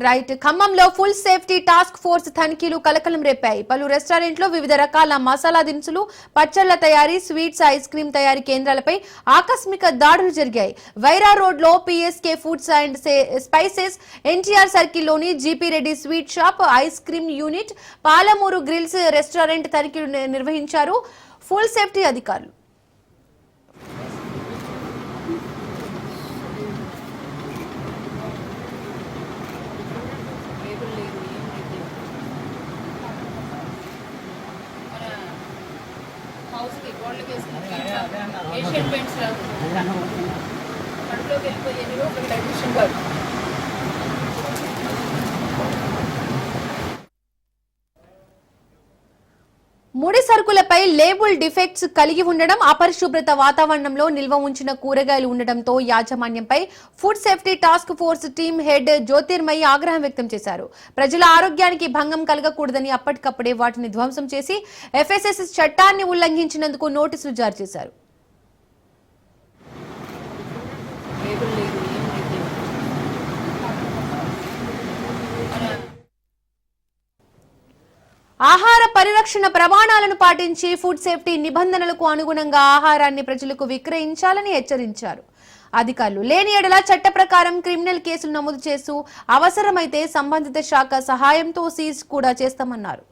Right. ఖమ్మంలో full safety task force తనిఖీలు కలకలం రేపాయి. పలు రెస్టారెంట్లో వివిధ రకాల మసాలా దినుసులు, పచ్చళ్ల తయారీ, స్వీట్స్, ఐస్ క్రీం తయారీ కేంద్రాలపై ఆకస్మిక దాడులు జరిగాయి. వైరా రోడ్లో PSK foods and spices, NTR సర్కిల్లోని GP Reddy sweet shop, ice cream unit, Palamuru grills restaurant తనిఖీలు నిర్వహించారు ఫుల్ సేఫ్టీ అధికారులు. హౌస్ కి గోల్డ్ ఏషియన్ పెయింట్స్ కడుపులోకి వెళ్ళిపోయి డైజెషన్ కాదు. ముడి సరుకులపై లేబుల్ డిఫెక్ట్స్ కలిగి ఉండడం, అపరిశుభ్రత వాతావరణంలో నిల్వ ఉంచిన కూరగాయలు ఉండడంతో యాజమాన్యంపై food safety task force team head Jyothirmayi ఆగ్రహం వ్యక్తం చేశారు. ప్రజల ఆరోగ్యానికి భంగం కలగకూడదని అప్పటికప్పుడే వాటిని ధ్వంసం చేసి ఎఫ్ఎస్ఎస్ చట్టాన్ని ఉల్లంఘించినందుకు నోటీసులు జారీ చేశారు. ఆహార పరిరక్షణ ప్రమాణాలను పాటించి ఫుడ్ సేఫ్టీ నిబంధనలకు అనుగుణంగా ఆహారాన్ని ప్రజలకు విక్రయించాలని హెచ్చరించారు. అధికారులు లేని ఎడల చట్ట ప్రకారం క్రిమినల్ కేసులు నమోదు చేస్తూ అవసరమైతే సంబంధిత శాఖ సహాయంతో సీజ్ కూడా చేస్తామన్నారు.